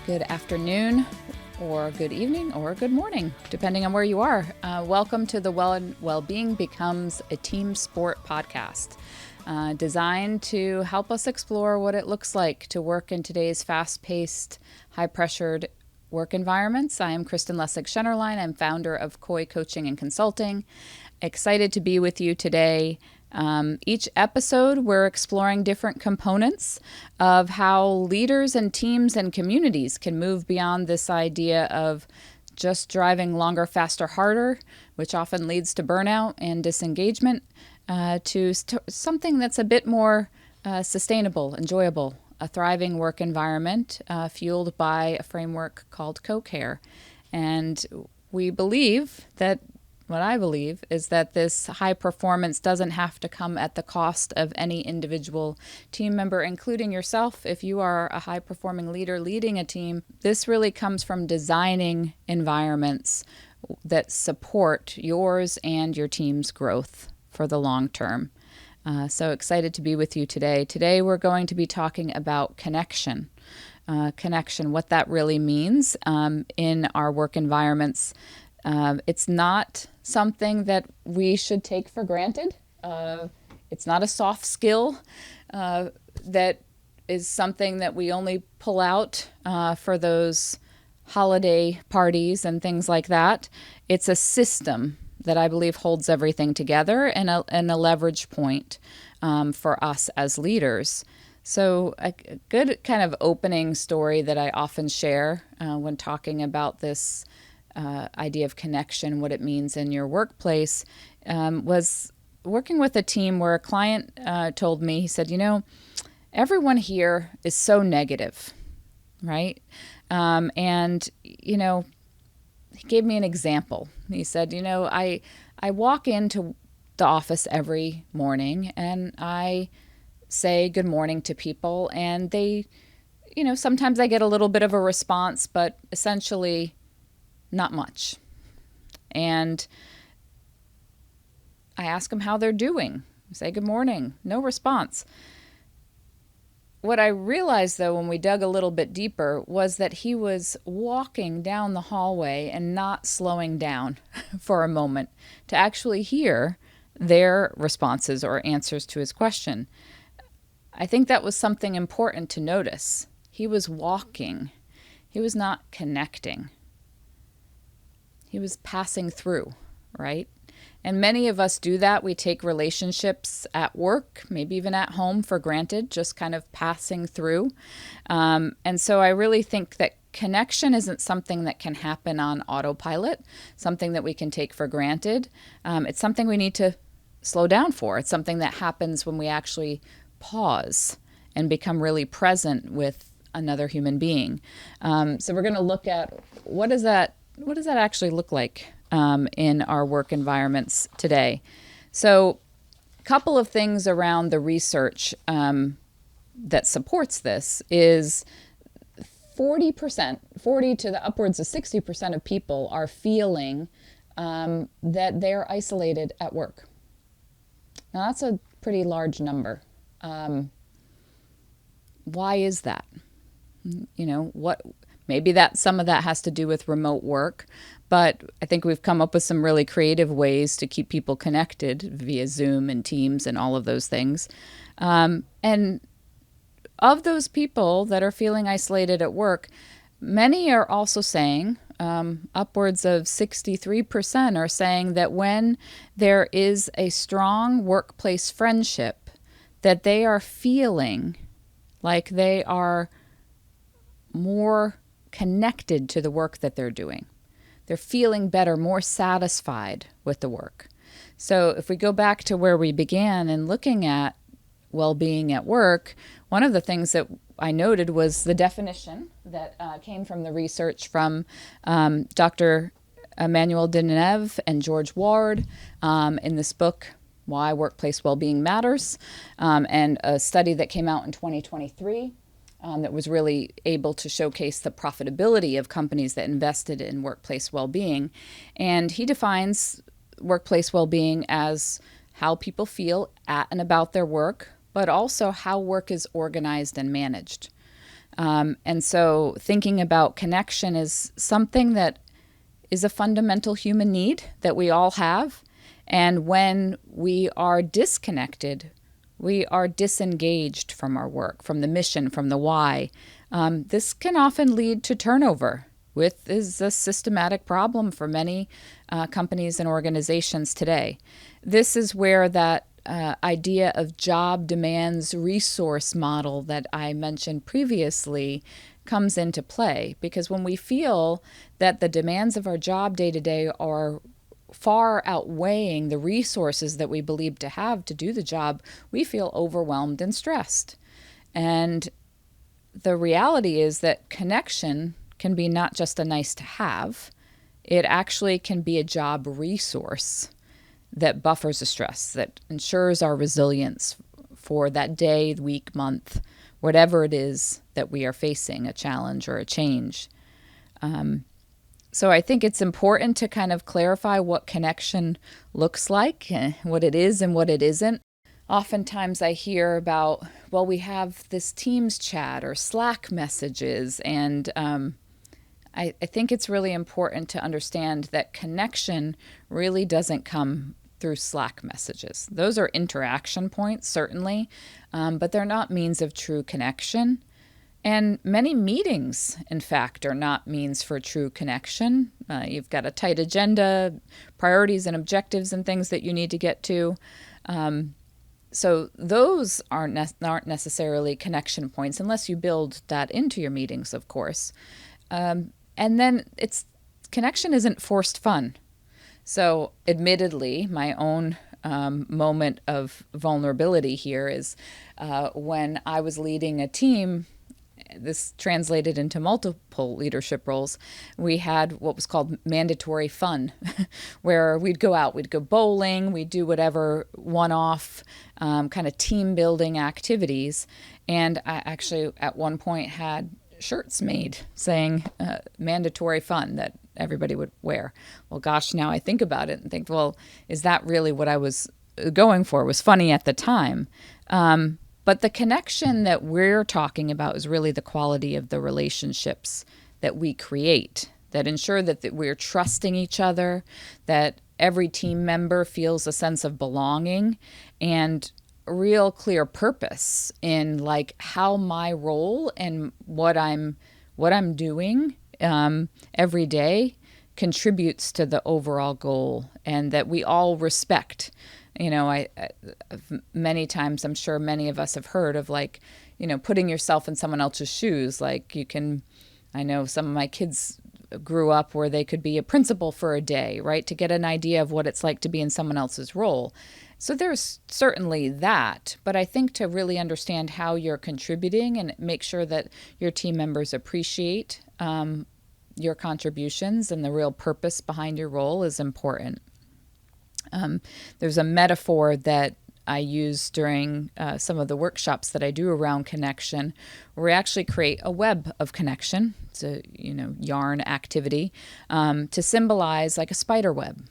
good afternoon, or good evening, or good morning, depending on where you are. Welcome to the Wellbeing Becomes a Team Sport podcast, designed to help us explore what it looks like to work in today's fast-paced, high-pressured work environments. I am Kristen Lessig-Schenerlein. I'm founder of Koi Coaching and Consulting. Excited to be with you today. Each episode, we're exploring different components of how leaders and teams and communities can move beyond this idea of just driving longer, faster, harder, which often leads to burnout and disengagement, to something that's a bit more sustainable, enjoyable, a thriving work environment fueled by a framework called co-care. And we believe that what I believe is that this high performance doesn't have to come at the cost of any individual team member, including yourself. If you are a high performing leader leading a team, this really comes from designing environments that support yours and your team's growth for the long term. So excited to be with you today. Today we're going to be talking about connection. What that really means in our work environments. It's not something that we should take for granted. It's not a soft skill that is something that we only pull out for those holiday parties and things like that. It's a system that I believe holds everything together and a leverage point for us as leaders. So a good kind of opening story that I often share when talking about this idea of connection, what it means in your workplace, was working with a team where a client told me, he said, everyone here is so negative, right? And he gave me an example. He said, I walk into the office every morning and I say good morning to people, and they, sometimes I get a little bit of a response, but essentially not much. And I ask them how they're doing. I say good morning, no response. What I realized, though, when we dug a little bit deeper, was that he was walking down the hallway and not slowing down for a moment to actually hear their responses or answers to his question. I think that was something important to notice. He was walking. He was not connecting. He was passing through, right? And many of us do that. We take relationships at work, maybe even at home, for granted, just kind of passing through. And so I really think that connection isn't something that can happen on autopilot, something that we can take for granted. It's something we need to slow down for. It's something that happens when we actually pause and become really present with another human being. So we're going to look at what does that actually look like in our work environments today? So a couple of things around the research that supports this is 40 to the upwards of 60% of people are feeling that they're isolated at work. Now that's a pretty large number. Why is that? Maybe some of that has to do with remote work, but I think we've come up with some really creative ways to keep people connected via Zoom and Teams and all of those things. And of those people that are feeling isolated at work, many are also saying, upwards of 63% are saying that when there is a strong workplace friendship, that they are feeling like they are more connected to the work that they're doing. They're feeling better, more satisfied with the work. So if we go back to where we began and looking at well-being at work, one of the things that I noted was the definition that came from the research from Dr. Emmanuel Deneuve and George Ward in this book, Why Workplace Wellbeing Matters, and a study that came out in 2023 that was really able to showcase the profitability of companies that invested in workplace well-being. And he defines workplace well-being as how people feel at and about their work, but also how work is organized and managed. And so thinking about connection is something that is a fundamental human need that we all have. And when we are disconnected, we are disengaged from our work, from the mission, from the why. This can often lead to turnover, which is a systematic problem for many companies and organizations today. This is where that idea of job demands resource model that I mentioned previously comes into play, because when we feel that the demands of our job day to day are far outweighing the resources that we believe to have to do the job, we feel overwhelmed and stressed. And the reality is that connection can be not just a nice to have, it actually can be a job resource that buffers the stress, that ensures our resilience for that day, week, month, whatever it is that we are facing, a challenge or a change. So I think it's important to kind of clarify what connection looks like, what it is and what it isn't. Oftentimes I hear about, well, we have this Teams chat or Slack messages, and I think it's really important to understand that connection really doesn't come through Slack messages. Those are interaction points, certainly, but they're not means of true connection. And many meetings, in fact, are not means for true connection. You've got a tight agenda, priorities and objectives and things that you need to get to. So those aren't necessarily connection points unless you build that into your meetings, of course. And then connection isn't forced fun. So admittedly, my own moment of vulnerability here is when I was leading a team. This translated into multiple leadership roles. We had what was called mandatory fun, where we'd go out, we'd go bowling, we'd do whatever one-off kind of team building activities. And I actually at one point had shirts made saying mandatory fun that everybody would wear. Well, gosh, now I think about it and think, well, is that really what I was going for? It was funny at the time. But the connection that we're talking about is really the quality of the relationships that we create that ensure that we're trusting each other, that every team member feels a sense of belonging and a real clear purpose in like how my role and what I'm doing every day contributes to the overall goal, and that we all respect. I many times, I'm sure many of us have heard of putting yourself in someone else's shoes. I know some of my kids grew up where they could be a principal for a day, right? To get an idea of what it's like to be in someone else's role. So there's certainly that, but I think to really understand how you're contributing and make sure that your team members appreciate your contributions and the real purpose behind your role is important. There's a metaphor that I use during some of the workshops that I do around connection, where we actually create a web of connection. It's a yarn activity to symbolize like a spider web.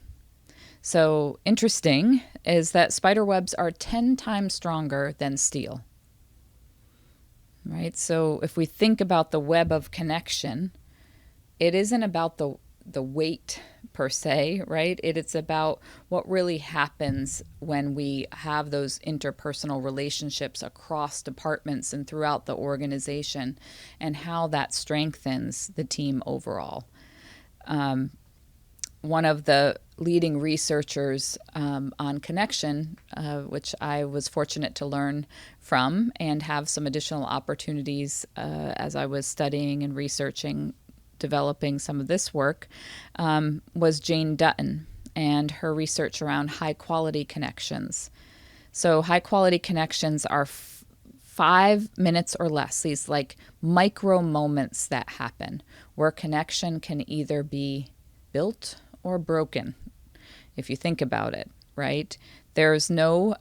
So interesting is that spider webs are 10 times stronger than steel. Right? So if we think about the web of connection, it isn't about the weight per se, right? It's about what really happens when we have those interpersonal relationships across departments and throughout the organization, and how that strengthens the team overall. One of the leading researchers on connection, which I was fortunate to learn from and have some additional opportunities as I was studying and researching, developing some of this work, was Jane Dutton and her research around high-quality connections. So high-quality connections are 5 minutes or less, these like micro moments that happen where connection can either be built or broken, if you think about it, right? There's no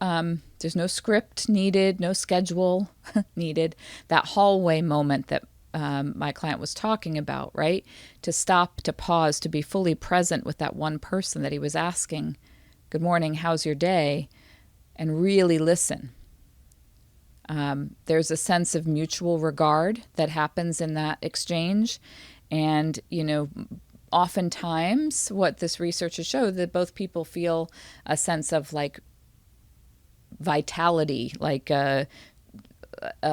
script needed, no schedule needed. That hallway moment that my client was talking about, right? To stop, to pause, to be fully present with that one person that he was asking, good morning, how's your day? And really listen. There's a sense of mutual regard that happens in that exchange. And, oftentimes what this research has showed that both people feel a sense of like vitality, like a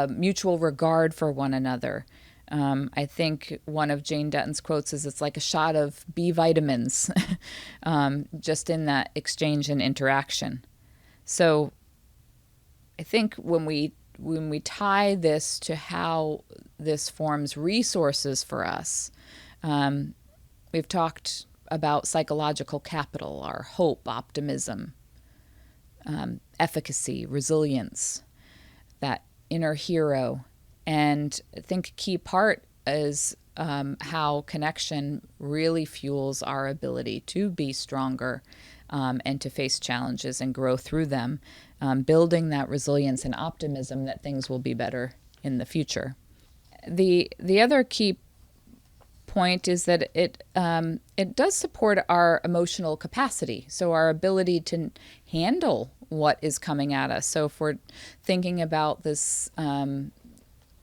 mutual regard for one another. I think one of Jane Dutton's quotes is, "It's like a shot of B vitamins," just in that exchange and interaction. So I think when we tie this to how this forms resources for us, we've talked about psychological capital, our hope, optimism, efficacy, resilience, that inner hero. And I think a key part is how connection really fuels our ability to be stronger and to face challenges and grow through them, building that resilience and optimism that things will be better in the future. The other key point is that it does support our emotional capacity, so our ability to handle what is coming at us. So if we're thinking about this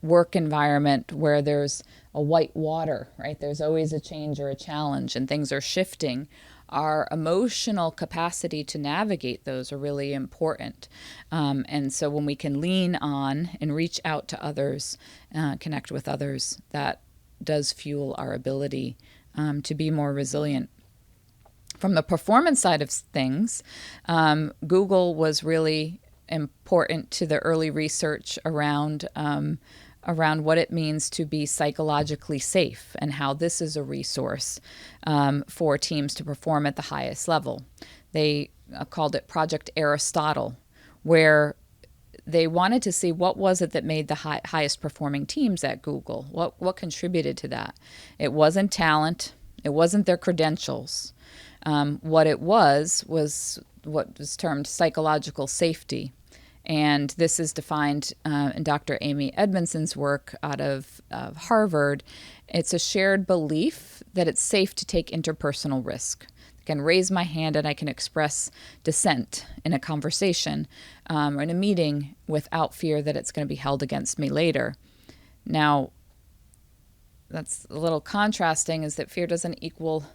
work environment where there's a white water, right? There's always a change or a challenge and things are shifting. Our emotional capacity to navigate those are really important. And so when we can lean on and reach out to others, connect with others, that does fuel our ability to be more resilient. From the performance side of things, Google was really important to the early research around what it means to be psychologically safe and how this is a resource for teams to perform at the highest level. They called it Project Aristotle, where they wanted to see what was it that made the highest performing teams at Google. What contributed to that? It wasn't talent. It wasn't their credentials. What it was what was termed psychological safety. And this is defined in Dr. Amy Edmondson's work out of Harvard. It's a shared belief that it's safe to take interpersonal risk. I can raise my hand and I can express dissent in a conversation or in a meeting without fear that it's going to be held against me later. Now, that's a little contrasting, is that fear doesn't equal,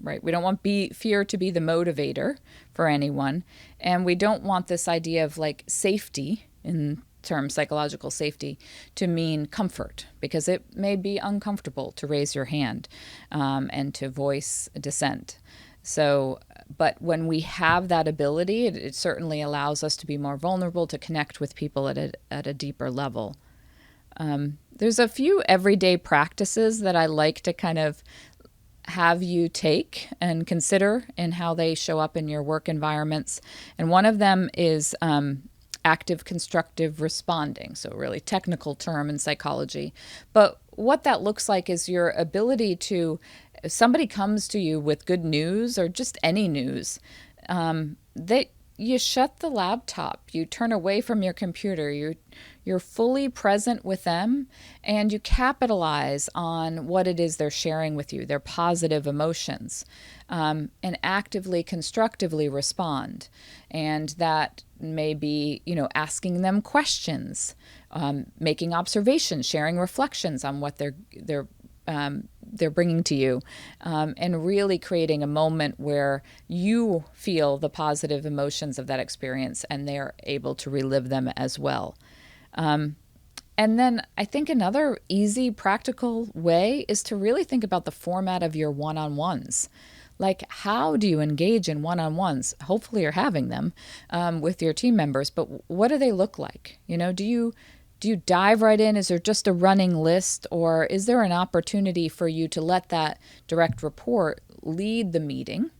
right? We don't want fear to be the motivator for anyone. And we don't want this idea of like safety, in terms psychological safety, to mean comfort, because it may be uncomfortable to raise your hand and to voice dissent. So, but when we have that ability, it certainly allows us to be more vulnerable, to connect with people at a deeper level. There's a few everyday practices that I like to kind of have you take and consider in how they show up in your work environments. And one of them is active constructive responding. So a really technical term in psychology. But what that looks like is your ability to, if somebody comes to you with good news or just any news, that you shut the laptop, you turn away from your computer, you're fully present with them, and you capitalize on what it is they're sharing with you, their positive emotions, and actively, constructively respond. And that may be, asking them questions, making observations, sharing reflections on what they're bringing to you, and really creating a moment where you feel the positive emotions of that experience and they're able to relive them as well. And then I think another easy, practical way is to really think about the format of your one-on-ones. Like, how do you engage in one-on-ones? Hopefully you're having them with your team members, but what do they look like? Do you dive right in? Is there just a running list, or is there an opportunity for you to let that direct report lead the meeting,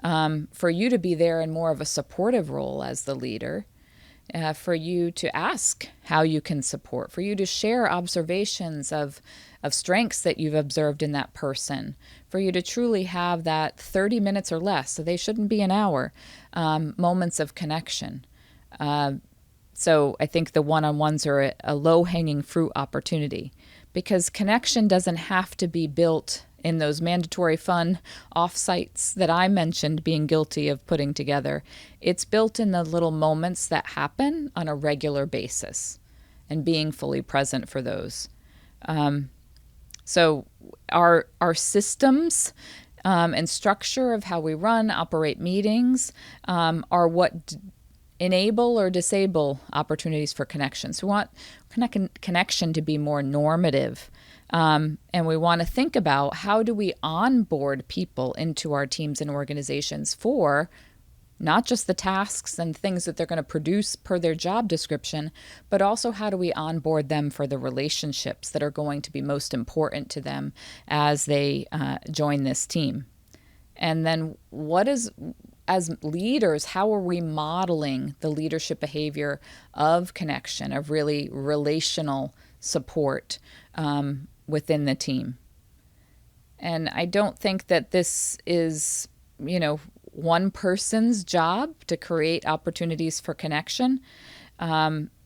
for you to be there in more of a supportive role as the leader, for you to ask how you can support, for you to share observations of strengths that you've observed in that person, for you to truly have that 30 minutes or less, so they shouldn't be an hour, moments of connection. So I think the one-on-ones are a low-hanging fruit opportunity, because connection doesn't have to be built in those mandatory fun offsites that I mentioned being guilty of putting together. It's built in the little moments that happen on a regular basis and being fully present for those. So our systems and structure of how we run, operate meetings are what enable or disable opportunities for connection. So we want connection to be more normative. And we want to think about how do we onboard people into our teams and organizations for not just the tasks and things that they're going to produce per their job description, but also how do we onboard them for the relationships that are going to be most important to them as they join this team. And then as leaders, how are we modeling the leadership behavior of connection, of really relational support within the team? And I don't think that this is, one person's job to create opportunities for connection.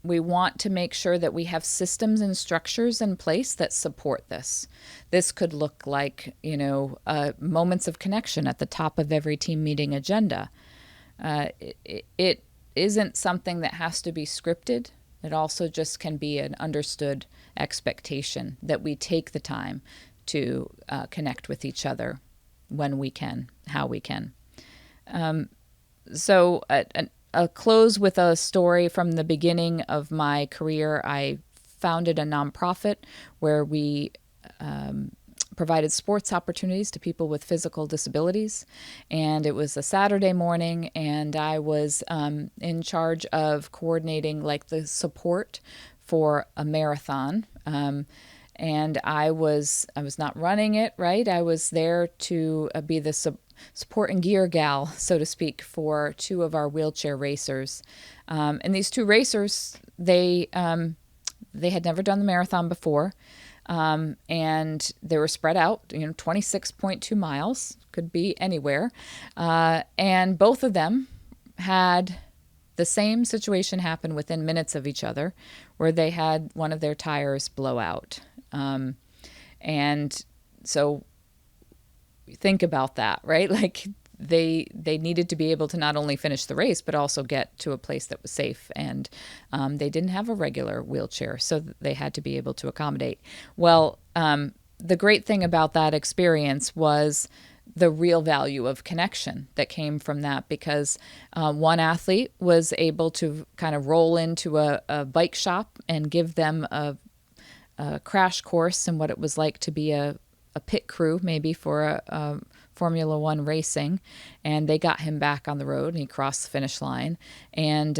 We want to make sure that we have systems and structures in place that support this. This could look like, moments of connection at the top of every team meeting agenda. It isn't something that has to be scripted. It also just can be an understood expectation that we take the time to connect with each other when we can, how we can. So I'll close with a story from the beginning of my career. I founded a nonprofit where we provided sports opportunities to people with physical disabilities. And it was a Saturday morning, and I was in charge of coordinating the support for a marathon. And I was not running it, right? I was there to be the support and gear gal, so to speak, for two of our wheelchair racers. And these two racers, they had never done the marathon before, and they were spread out, 26.2 miles, could be anywhere. And both of them had the same situation happen within minutes of each other, where they had one of their tires blow out. And so think about that, right? They needed to be able to not only finish the race, but also get to a place that was safe. And they didn't have a regular wheelchair, so they had to be able to accommodate. Well, the great thing about that experience was the real value of connection that came from that, because one athlete was able to kind of roll into a bike shop and give them a crash course in what it was like to be a pit crew, maybe for a Formula One racing, and they got him back on the road, and he crossed the finish line. And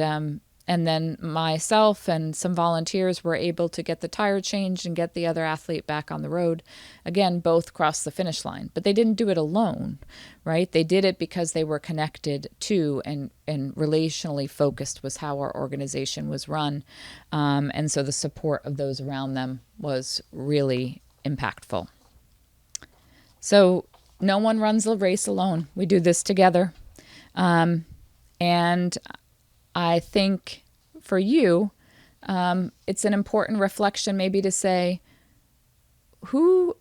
then myself and some volunteers were able to get the tire changed and get the other athlete back on the road. Again, both crossed the finish line, but they didn't do it alone, right? They did it because they were connected to and relationally focused was how our organization was run. And so the support of those around them was really impactful. So no one runs the race alone. We do this together. And I think for you, it's an important reflection maybe to say, who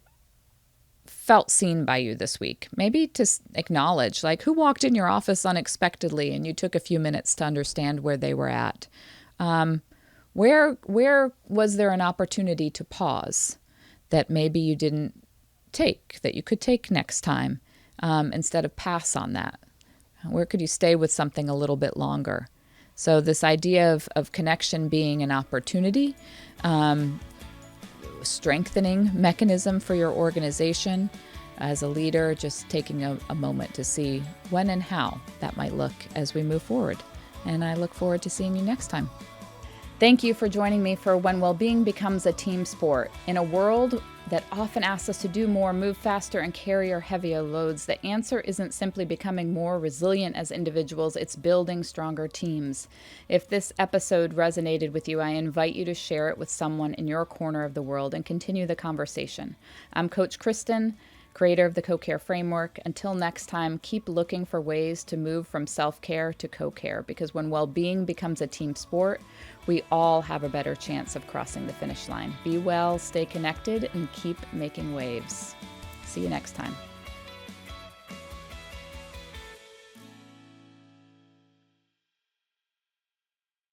felt seen by you this week? Maybe to acknowledge, who walked in your office unexpectedly and you took a few minutes to understand where they were at. Where was there an opportunity to pause that maybe you didn't take, that you could take next time instead of pass on that? Where could you stay with something a little bit longer? So this idea of connection being an opportunity, strengthening mechanism for your organization as a leader, just taking a moment to see when and how that might look as we move forward. And I look forward to seeing you next time. Thank you for joining me for When Wellbeing Becomes a Team Sport. In a world that often asks us to do more, move faster, and carry our heavier loads, the answer isn't simply becoming more resilient as individuals, it's building stronger teams. If this episode resonated with you, I invite you to share it with someone in your corner of the world and continue the conversation. I'm Coach Kristen, creator of the Co-Care Framework. Until next time, keep looking for ways to move from self-care to co-care, because when well-being becomes a team sport, we all have a better chance of crossing the finish line. Be well, stay connected, and keep making waves. See you next time.